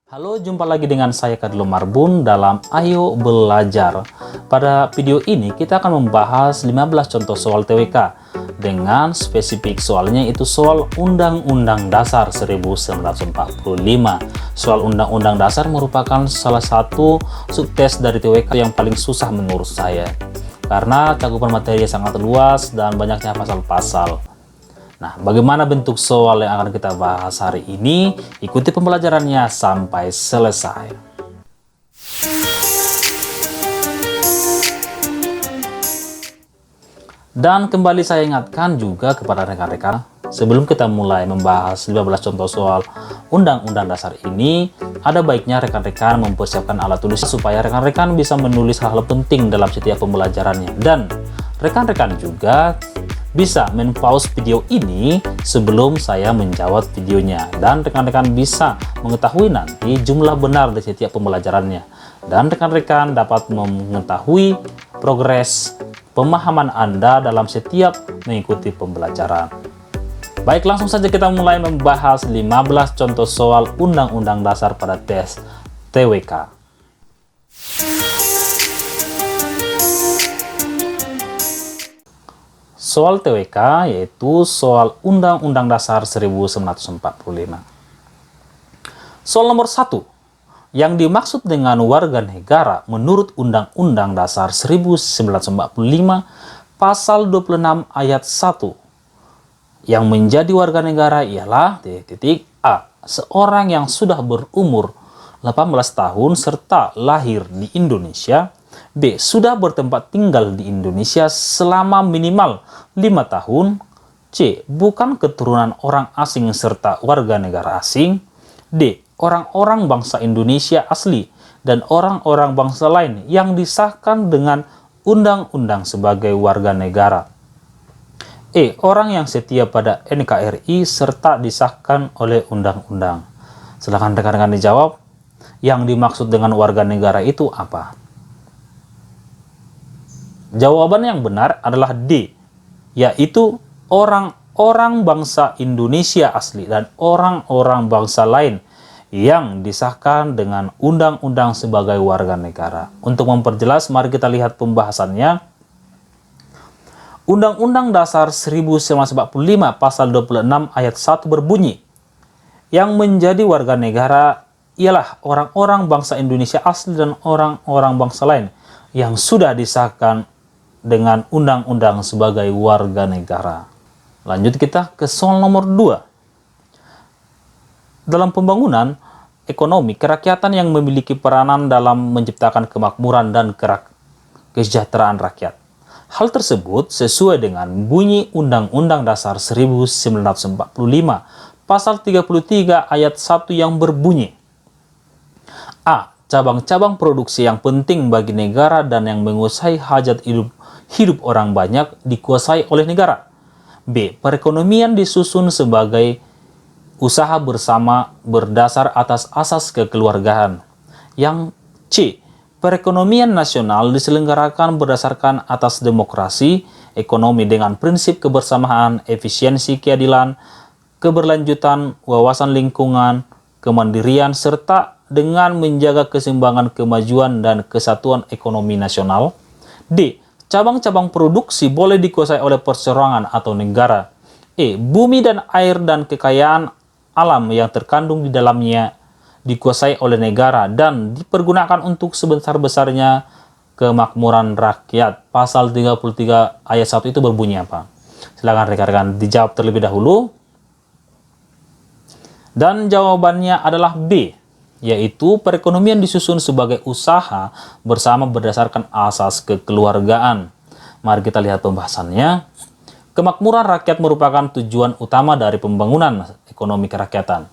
Halo, jumpa lagi dengan saya Kadlo Marbun dalam Ayo Belajar. Pada video ini kita akan membahas 15 contoh soal TWK dengan spesifik soalnya itu soal Undang-Undang Dasar 1945. Soal Undang-Undang Dasar merupakan salah satu subtes dari TWK yang paling susah menurut saya karena cakupan materi sangat luas dan banyaknya pasal-pasal. Nah, bagaimana bentuk soal yang akan kita bahas hari ini? Ikuti pembelajarannya sampai selesai. Dan kembali saya ingatkan juga kepada rekan-rekan, sebelum kita mulai membahas 15 contoh soal Undang-Undang Dasar ini, ada baiknya rekan-rekan mempersiapkan alat tulis supaya rekan-rekan bisa menulis hal-hal penting dalam setiap pembelajarannya. Dan rekan-rekan juga bisa men-pause video ini sebelum saya menjawab videonya, dan rekan-rekan bisa mengetahui nanti jumlah benar di setiap pembelajarannya, dan rekan-rekan dapat mengetahui progres pemahaman Anda dalam setiap mengikuti pembelajaran. Baik, langsung saja kita mulai membahas 15 contoh soal Undang-Undang Dasar pada tes TWK. Soal TWK yaitu soal Undang-Undang Dasar 1945. Soal nomor 1. Yang dimaksud dengan warga negara menurut Undang-Undang Dasar 1945 pasal 26 ayat 1. Yang menjadi warga negara ialah A. Seorang yang sudah berumur 18 tahun serta lahir di Indonesia. B. Sudah bertempat tinggal di Indonesia selama minimal 5 tahun. C. Bukan keturunan orang asing serta warga negara asing. D. Orang-orang bangsa Indonesia asli dan orang-orang bangsa lain yang disahkan dengan undang-undang sebagai warga negara. E. Orang yang setia pada NKRI serta disahkan oleh undang-undang. Silakan rekan-rekan dijawab. Yang dimaksud dengan warga negara itu apa? Jawaban yang benar adalah D, yaitu orang-orang bangsa Indonesia asli dan orang-orang bangsa lain yang disahkan dengan undang-undang sebagai warga negara. Untuk memperjelas, mari kita lihat pembahasannya. Undang-Undang Dasar 1945 pasal 26 ayat 1 berbunyi, yang menjadi warga negara ialah orang-orang bangsa Indonesia asli dan orang-orang bangsa lain yang sudah disahkan dengan undang-undang sebagai warga negara. Lanjut kita ke soal nomor 2. Dalam pembangunan ekonomi kerakyatan yang memiliki peranan dalam menciptakan kemakmuran dan kesejahteraan rakyat. Hal tersebut sesuai dengan bunyi Undang-Undang Dasar 1945 pasal 33 ayat 1 yang berbunyi, A. Cabang-cabang produksi yang penting bagi negara dan yang menguasai hajat hidup orang banyak dikuasai oleh negara. B. Perekonomian disusun sebagai usaha bersama berdasar atas asas kekeluargaan. Yang C. Perekonomian nasional diselenggarakan berdasarkan atas demokrasi, ekonomi dengan prinsip kebersamaan, efisiensi, keadilan, keberlanjutan, wawasan lingkungan, kemandirian, serta dengan menjaga keseimbangan kemajuan dan kesatuan ekonomi nasional. D. Cabang-cabang produksi boleh dikuasai oleh perseorangan atau negara. E. Bumi dan air dan kekayaan alam yang terkandung di dalamnya dikuasai oleh negara dan dipergunakan untuk sebesar-besarnya kemakmuran rakyat. Pasal 33 ayat 1 itu berbunyi apa? Silakan rekan-rekan dijawab terlebih dahulu. Dan jawabannya adalah B, yaitu perekonomian disusun sebagai usaha bersama berdasarkan asas kekeluargaan. Mari kita lihat pembahasannya. Kemakmuran rakyat merupakan tujuan utama dari pembangunan ekonomi kerakyatan.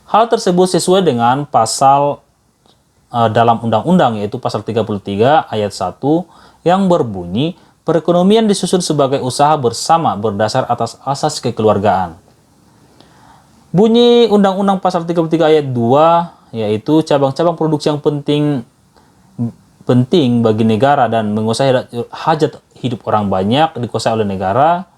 Hal tersebut sesuai dengan pasal dalam undang-undang, yaitu pasal 33 ayat 1 yang berbunyi, perekonomian disusun sebagai usaha bersama berdasar atas asas kekeluargaan. Bunyi Undang-Undang pasal 33 ayat 2 yaitu cabang-cabang produksi yang penting bagi negara dan menguasai hajat hidup orang banyak dikuasai oleh negara.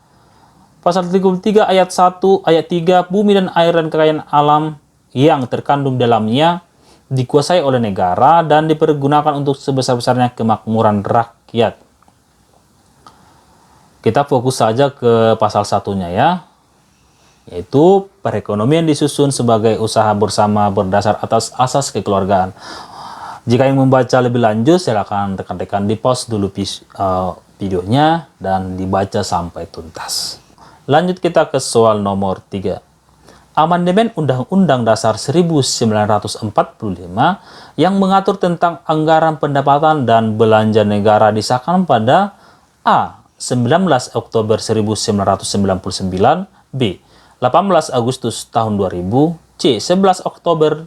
Pasal 33 ayat 1 ayat 3, bumi dan air dan kekayaan alam yang terkandung dalamnya dikuasai oleh negara dan dipergunakan untuk sebesar-besarnya kemakmuran rakyat. Kita fokus saja ke pasal satunya ya, yaitu perekonomian disusun sebagai usaha bersama berdasar atas asas kekeluargaan. Jika ingin membaca lebih lanjut, silakan rekan-rekan di pause dulu videonya dan dibaca sampai tuntas. Lanjut kita ke soal nomor 3. Amandemen Undang-Undang Dasar 1945 yang mengatur tentang anggaran pendapatan dan belanja negara disahkan pada A. 19 Oktober 1999, B. 18 Agustus tahun 2000, C. 11 Oktober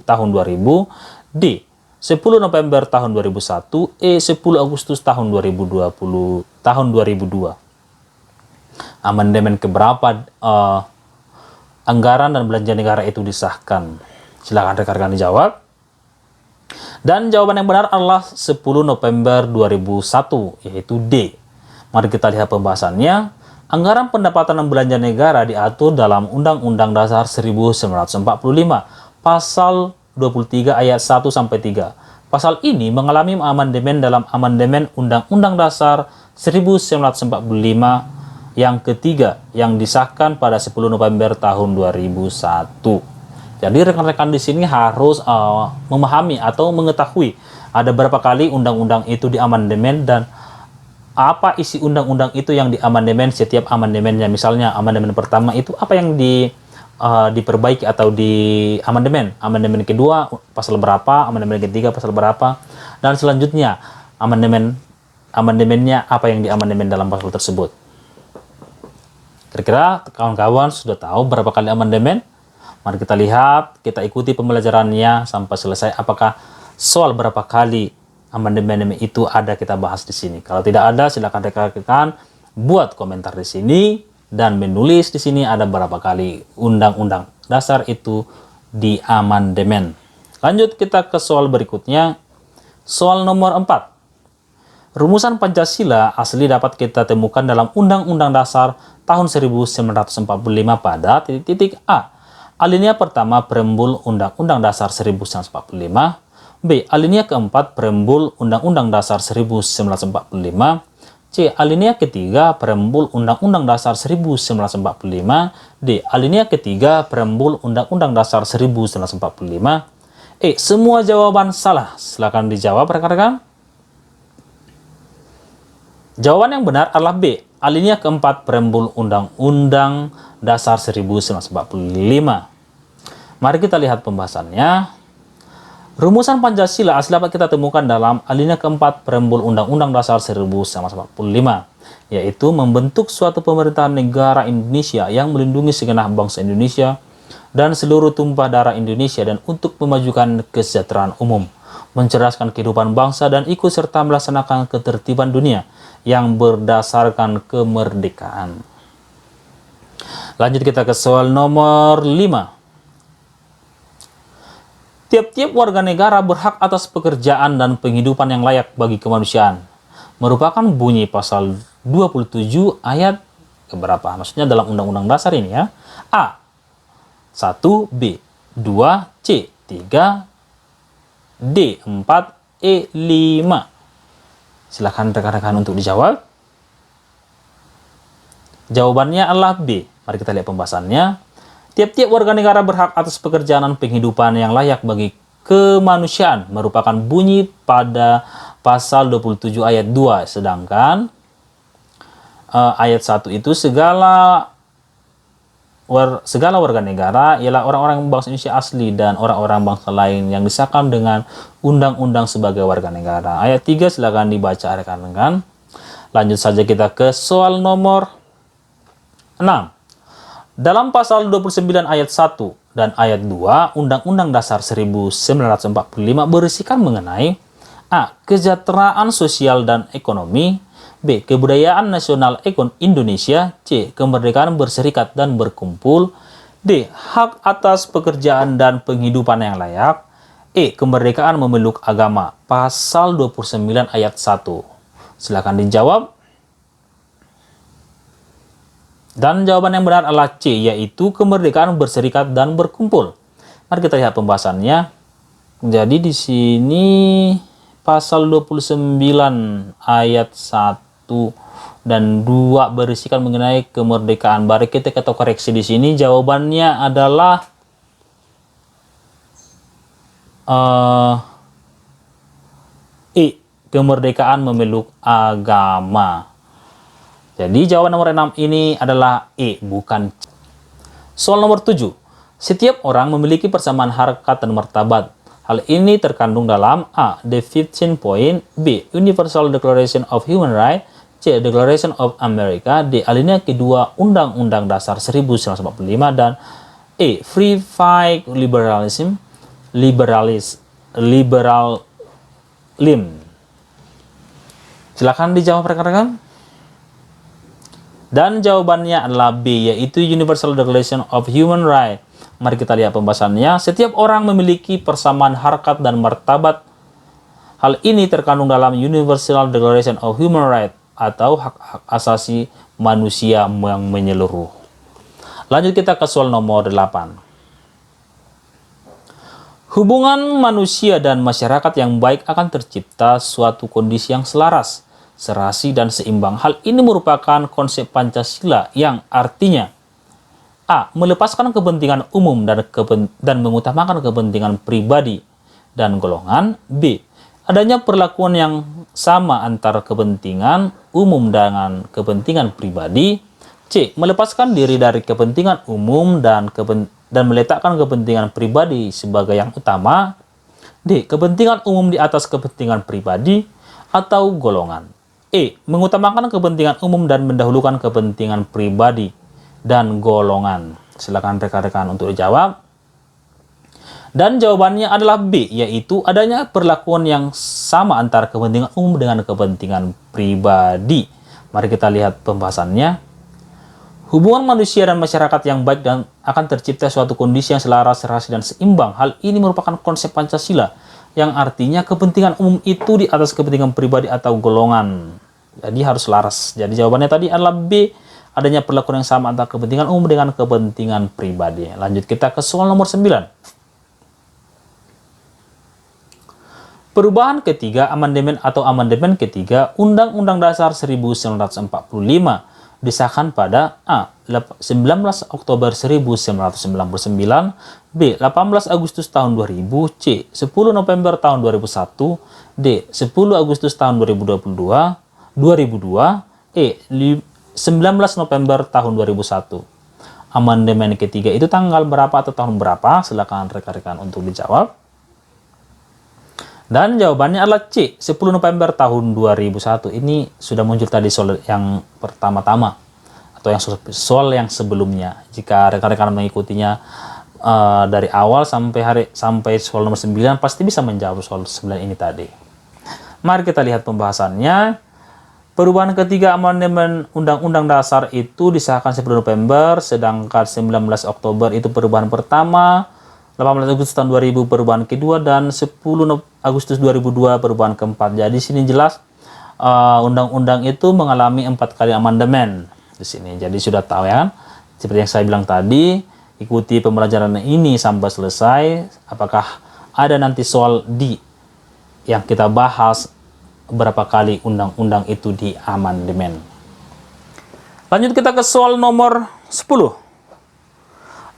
tahun 2000, D. 10 November tahun 2001, E. 10 Agustus tahun 2002. Amandemen keberapa anggaran dan belanja negara itu disahkan? Silakan rekan-rekan dijawab. Dan jawaban yang benar adalah 10 November 2001, yaitu D. Mari kita lihat pembahasannya. Anggaran pendapatan dan belanja negara diatur dalam Undang-Undang Dasar 1945, pasal 23 ayat 1-3. Pasal ini mengalami amandemen dalam Amandemen Undang-Undang Dasar 1945 yang ketiga yang disahkan pada 10 November tahun 2001. Jadi rekan-rekan di sini harus memahami atau mengetahui ada berapa kali undang-undang itu diamandemen dan apa isi undang-undang itu yang diamandemen setiap amandemennya. Misalnya amandemen pertama itu apa yang diperbaiki atau di amandemen. Amandemen kedua pasal berapa, amandemen ketiga pasal berapa, dan selanjutnya amandemennya apa yang diamandemen dalam pasal tersebut. Kira-kira kawan-kawan sudah tahu berapa kali amandemen? Mari kita lihat, kita ikuti pembelajarannya sampai selesai. Apakah soal berapa kali amandemen itu ada kita bahas di sini. Kalau tidak ada, silakan rekan-rekan buat komentar di sini dan menulis di sini ada berapa kali undang-undang dasar itu diamandemen. Lanjut kita ke soal berikutnya. Soal nomor 4. Rumusan Pancasila asli dapat kita temukan dalam Undang-Undang Dasar tahun 1945 pada titik A. Alinea pertama Preambul Undang-Undang Dasar 1945. B. Alinea keempat Preambul Undang-Undang Dasar 1945. C. Alinea ketiga Preambul Undang-Undang Dasar 1945. D. Alinea ketiga Preambul Undang-Undang Dasar 1945. E. Semua jawaban salah. Silakan dijawab rekan-rekan. Jawaban yang benar adalah B. Alinea keempat Preambul Undang-Undang Dasar 1945. Mari kita lihat pembahasannya. Rumusan Pancasila asli dapat kita temukan dalam alinea keempat Preambul Undang-Undang Dasar 1945, yaitu membentuk suatu pemerintahan negara Indonesia yang melindungi segenap bangsa Indonesia dan seluruh tumpah darah Indonesia dan untuk memajukan kesejahteraan umum, mencerdaskan kehidupan bangsa dan ikut serta melaksanakan ketertiban dunia yang berdasarkan kemerdekaan. Lanjut kita ke soal nomor 5. Tiap-tiap warga negara berhak atas pekerjaan dan penghidupan yang layak bagi kemanusiaan. Merupakan bunyi pasal 27 ayat keberapa? Maksudnya dalam Undang-Undang Dasar ini ya. A. 1, B. 2, C. 3, D. 4, E. 5. Silakan rekan-rekan untuk dijawab. Jawabannya adalah B. Mari kita lihat pembahasannya. Tiap-tiap warga negara berhak atas pekerjaan dan penghidupan yang layak bagi kemanusiaan merupakan bunyi pada pasal 27 ayat 2. Sedangkan ayat 1 itu segala warga negara ialah orang-orang bangsa Indonesia asli dan orang-orang bangsa lain yang disahkan dengan undang-undang sebagai warga negara. Ayat 3 silakan dibaca rekan-rekan. Lanjut saja kita ke soal nomor 6. Dalam pasal 29 ayat 1 dan ayat 2 Undang-Undang Dasar 1945 berisikan mengenai A. Kesejahteraan sosial dan ekonomi, B. Kebudayaan nasional Indonesia, C. Kemerdekaan berserikat dan berkumpul, D. Hak atas pekerjaan dan penghidupan yang layak, E. Kemerdekaan memeluk agama. Pasal 29 ayat 1. Silakan dijawab. Dan jawaban yang benar adalah C, yaitu kemerdekaan berserikat dan berkumpul. Mari kita lihat pembahasannya. Jadi di sini pasal 29 ayat 1 dan 2 berisikan mengenai kemerdekaan. Mari kita koreksi di sini. Jawabannya adalah kemerdekaan memeluk agama. Jadi jawaban nomor 6 ini adalah bukan C. Soal nomor 7. Setiap orang memiliki persamaan harkat dan martabat. Hal ini terkandung dalam A. The 15 Point, B. Universal Declaration of Human Rights, C. Declaration of America, D. Alinea kedua Undang-Undang Dasar 1945, dan E. Free Fight Liberalism, liberal lim. Silakan dijawab rekan-rekan. Dan jawabannya adalah B, yaitu Universal Declaration of Human Rights. Mari kita lihat pembahasannya. Setiap orang memiliki persamaan harkat dan martabat. Hal ini terkandung dalam Universal Declaration of Human Rights atau hak-hak asasi manusia yang menyeluruh. Lanjut kita ke soal nomor 8. Hubungan manusia dan masyarakat yang baik akan tercipta suatu kondisi yang selaras, serasi, dan seimbang. Hal ini merupakan konsep Pancasila yang artinya A. Melepaskan kepentingan umum dan mengutamakan kepentingan pribadi dan golongan. B. Adanya perlakuan yang sama antara kepentingan umum dengan kepentingan pribadi. C. Melepaskan diri dari kepentingan umum dan meletakkan kepentingan pribadi sebagai yang utama. D. Kepentingan umum di atas kepentingan pribadi atau golongan. E. Mengutamakan kepentingan umum dan mendahulukan kepentingan pribadi dan golongan. Silakan rekan-rekan untuk dijawab. Dan jawabannya adalah B, yaitu adanya perlakuan yang sama antara kepentingan umum dengan kepentingan pribadi. Mari kita lihat pembahasannya. Hubungan manusia dan masyarakat yang baik dan akan tercipta suatu kondisi yang selaras, serasi, dan seimbang. Hal ini merupakan konsep Pancasila yang artinya kepentingan umum itu di atas kepentingan pribadi atau golongan. Jadi harus selaras. Jadi jawabannya tadi adalah B, adanya perlakuan yang sama antara kepentingan umum dengan kepentingan pribadi. Lanjut kita ke soal nomor 9. Perubahan ketiga, amandemen ketiga Undang-Undang Dasar 1945 disahkan pada A. 19 Oktober 1999, B. 18 Agustus tahun 2000, C. 10 November tahun 2001, D. 10 Agustus tahun 2002, E. 19 November tahun 2001. Amandemen ketiga itu tanggal berapa atau tahun berapa? Silakan rekan-rekan untuk dijawab. Dan jawabannya adalah C, 10 November tahun 2001. Ini sudah muncul tadi soal yang pertama-tama atau yang soal yang sebelumnya. Jika rekan-rekan mengikutinya dari awal sampai soal nomor 9 pasti bisa menjawab soal 9 ini tadi. Mari kita lihat pembahasannya. Perubahan ketiga amandemen Undang-Undang Dasar itu disahkan 10 November, sedangkan 19 Oktober itu perubahan pertama, 18 Agustus tahun 2000 perubahan kedua, dan 10 Agustus 2002 perubahan keempat. Jadi sini jelas undang-undang itu mengalami 4 kali amandemen di sini. Jadi sudah tahu ya, seperti yang saya bilang tadi, ikuti pembelajaran ini sampai selesai. Apakah ada nanti soal di yang kita bahas berapa kali undang-undang itu di amandemen. Lanjut kita ke soal nomor 10.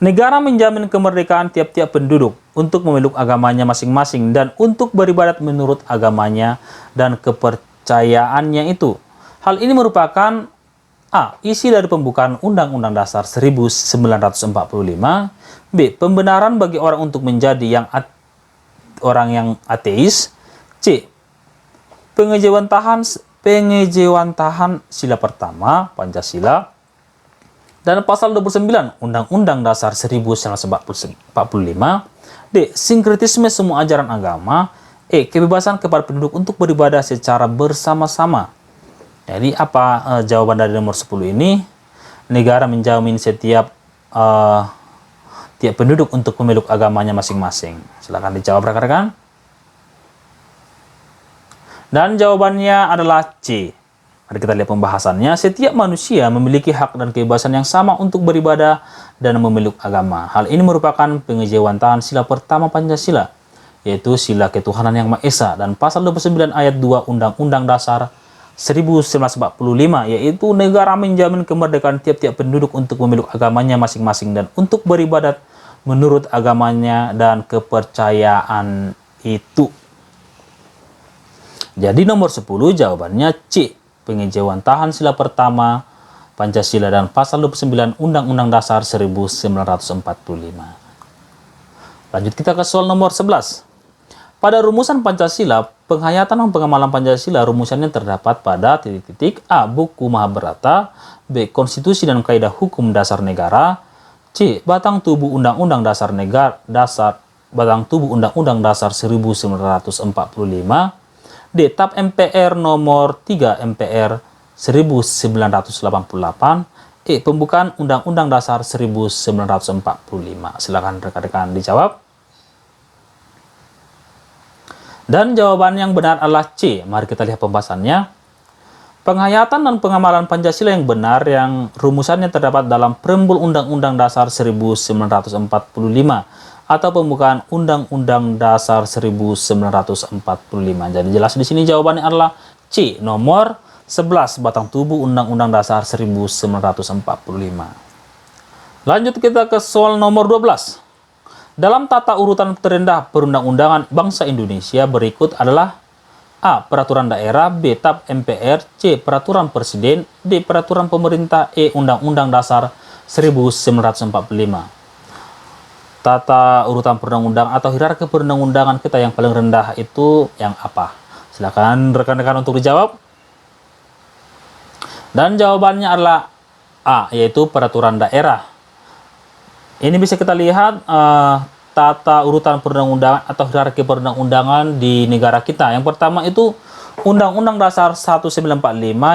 Negara menjamin kemerdekaan tiap-tiap penduduk untuk memeluk agamanya masing-masing dan untuk beribadat menurut agamanya dan kepercayaannya itu. Hal ini merupakan A. Isi dari pembukaan Undang-Undang Dasar 1945, B. Pembenaran bagi orang untuk menjadi orang yang ateis, C. Pengejawantahan sila pertama Pancasila, dan pasal 29 Undang-Undang Dasar 1945, D. Sinkretisme semua ajaran agama, E. Kebebasan kepada penduduk untuk beribadah secara bersama-sama. Jadi apa jawaban dari nomor 10 ini? Negara menjamin setiap penduduk untuk memeluk agamanya masing-masing. Silakan dijawab rekan-rekan. Dan jawabannya adalah C. Mari kita lihat pembahasannya. Setiap manusia memiliki hak dan kebebasan yang sama untuk beribadah dan memeluk agama. Hal ini merupakan pengejawantahan sila pertama Pancasila yaitu sila ketuhanan yang Maha Esa, dan pasal 29 ayat 2 Undang-Undang Dasar 1945, yaitu negara menjamin kemerdekaan tiap-tiap penduduk untuk memeluk agamanya masing-masing dan untuk beribadat menurut agamanya dan kepercayaan itu. Jadi nomor 10 jawabannya C, pengejauhan tahan sila pertama Pancasila dan pasal 29 Undang-Undang Dasar 1945. Lanjut kita ke soal nomor 11. Pada rumusan Pancasila, penghayatan dan pengamalan Pancasila rumusannya terdapat pada titik-titik A. Buku Mahabharata, B. Konstitusi dan Kaidah Hukum Dasar Negara, C. Batang tubuh Undang-Undang Dasar Negara Batang tubuh Undang-Undang Dasar 1945, D. Tap MPR nomor 3 MPR 1988, E. Pembukaan Undang-Undang Dasar 1945. Silakan rekan-rekan dijawab. Dan jawaban yang benar adalah C. Mari kita lihat pembahasannya. Penghayatan dan pengamalan Pancasila yang benar yang rumusannya terdapat dalam Preambul Undang-Undang Dasar 1945 atau pembukaan Undang-Undang Dasar 1945. Jadi jelas di sini jawabannya adalah C. Nomor 11, batang tubuh Undang-Undang Dasar 1945. Lanjut kita ke soal nomor 12. Dalam tata urutan terendah perundang-undangan bangsa Indonesia berikut adalah A. Peraturan daerah, B. Tap MPR, C. Peraturan Presiden, D. Peraturan Pemerintah, E. Undang-Undang Dasar 1945. Tata urutan perundang-undangan atau hierarki perundang-undangan kita yang paling rendah itu yang apa? Silakan rekan-rekan untuk dijawab. Dan jawabannya adalah A, yaitu peraturan daerah. Ini bisa kita lihat tata urutan perundang-undangan atau hierarki perundang-undangan di negara kita. Yang pertama itu Undang-Undang Dasar 1945,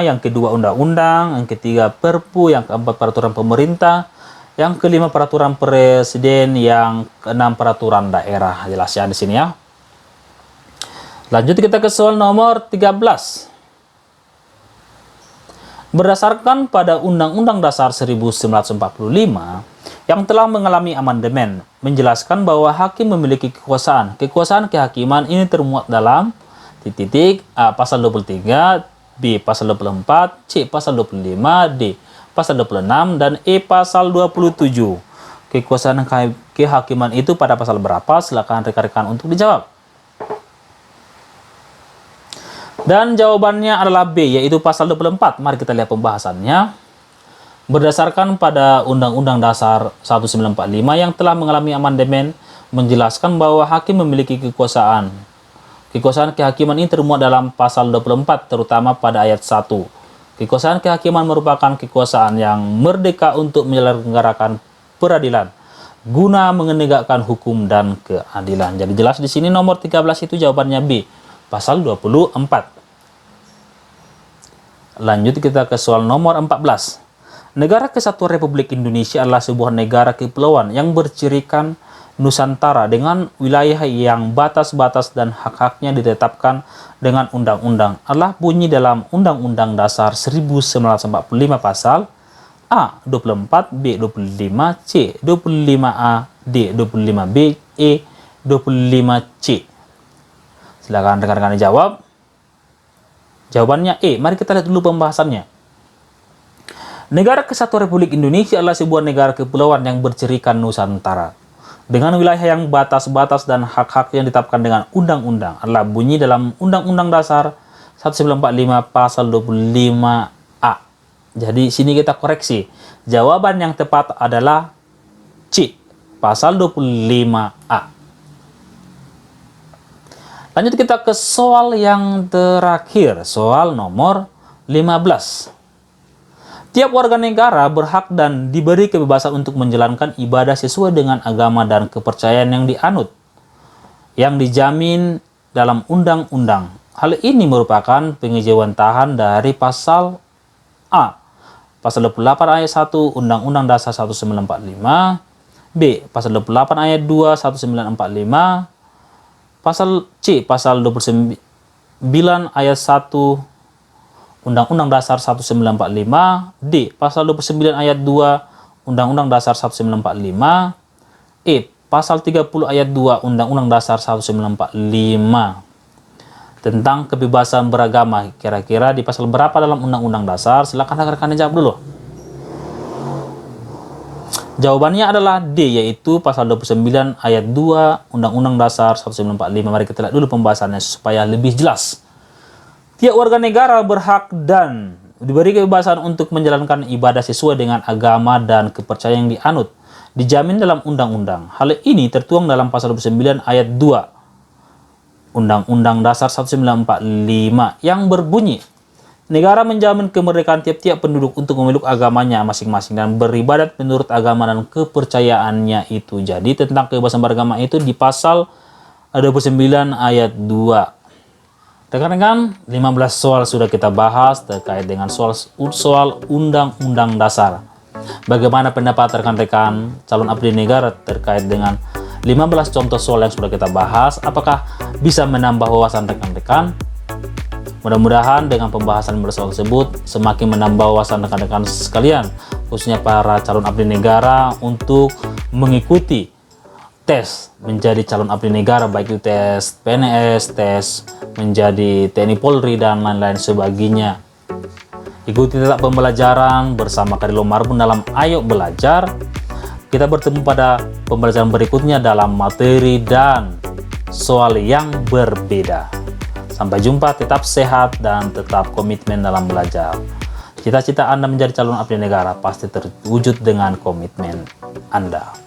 yang kedua Undang-Undang, yang ketiga Perpu, yang keempat Peraturan Pemerintah, yang kelima Peraturan Presiden, yang keenam Peraturan Daerah. Jelas ya di sini ya. Lanjut kita ke soal nomor 13. Berdasarkan pada Undang-Undang Dasar 1945 yang telah mengalami amandemen, menjelaskan bahwa hakim memiliki kekuasaan. Kekuasaan kehakiman ini termuat dalam titik A. Pasal 23, B. Pasal 24, C. Pasal 25, D. Pasal 26, dan E. Pasal 27. Kekuasaan kehakiman itu pada pasal berapa? Silakan rekan-rekan untuk dijawab. Dan jawabannya adalah B, yaitu pasal 24. Mari kita lihat pembahasannya. Berdasarkan pada Undang-Undang Dasar 1945 yang telah mengalami amandemen, menjelaskan bahwa hakim memiliki kekuasaan. Kekuasaan kehakiman ini termuat dalam pasal 24, terutama pada ayat 1. Kekuasaan kehakiman merupakan kekuasaan yang merdeka untuk menyelenggarakan peradilan, guna menegakkan hukum dan keadilan. Jadi jelas di sini nomor 13 itu jawabannya B, pasal 24. Lanjut kita ke soal nomor 14. Negara Kesatuan Republik Indonesia adalah sebuah negara kepulauan yang bercirikan Nusantara dengan wilayah yang batas-batas dan hak-haknya ditetapkan dengan undang-undang. Adalah bunyi dalam Undang-Undang Dasar 1945 pasal A. 24, B. 25, C. 25A, D. 25B, E. 25C. Silakan rekan-rekan dijawab. Jawabannya E. Mari kita lihat dulu pembahasannya. Negara Kesatuan Republik Indonesia adalah sebuah negara kepulauan yang bercirikan Nusantara dengan wilayah yang batas-batas dan hak-hak yang ditetapkan dengan undang-undang. Adalah bunyi dalam Undang-Undang Dasar 1945 pasal 25A. Jadi sini kita koreksi. Jawaban yang tepat adalah C, pasal 25A. Lanjut kita ke soal yang terakhir, soal nomor 15. Tiap warga negara berhak dan diberi kebebasan untuk menjalankan ibadah sesuai dengan agama dan kepercayaan yang dianut, yang dijamin dalam undang-undang. Hal ini merupakan pengejauhan tahan dari pasal A. Pasal 28 ayat 1 Undang-Undang Dasar 1945, B. Pasal 28 ayat 2 1945, pasal C. Pasal 29 ayat 1 Undang-Undang Dasar 1945, D. Pasal 29 ayat 2 Undang-Undang Dasar 1945, E. pasal 30 ayat 2 Undang-Undang Dasar 1945 tentang kebebasan beragama. Kira-kira di pasal berapa dalam Undang-Undang Dasar? Silakan rekan-rekan jawab dulu. Jawabannya adalah D, yaitu pasal 29 ayat 2 Undang-Undang Dasar 1945. Mari kita lihat dulu pembahasannya supaya lebih jelas. Tiap warga negara berhak dan diberi kebebasan untuk menjalankan ibadah sesuai dengan agama dan kepercayaan yang dianut, dijamin dalam undang-undang. Hal ini tertuang dalam pasal 29 ayat 2 Undang-Undang Dasar 1945 yang berbunyi, negara menjamin kemerdekaan tiap-tiap penduduk untuk memeluk agamanya masing-masing dan beribadat menurut agama dan kepercayaannya itu. Jadi tentang kebebasan beragama itu di pasal 29 ayat 2. Rekan-rekan, 15 soal sudah kita bahas terkait dengan soal Undang-Undang Dasar. Bagaimana pendapat rekan-rekan calon abdi negara terkait dengan 15 contoh soal yang sudah kita bahas? Apakah bisa menambah wawasan rekan-rekan? Mudah-mudahan dengan pembahasan soal tersebut semakin menambah wawasan rekan-rekan sekalian, khususnya para calon abdi negara untuk mengikuti tes menjadi calon abdi negara, baik itu tes PNS, tes menjadi TNI Polri, dan lain-lain sebagainya. Ikuti tetap pembelajaran bersama Kadilo Marbun dalam Ayo Belajar. Kita bertemu pada pembelajaran berikutnya dalam materi dan soal yang berbeda. Sampai jumpa, tetap sehat dan tetap komitmen dalam belajar. Cita-cita Anda menjadi calon abdi negara pasti terwujud dengan komitmen Anda.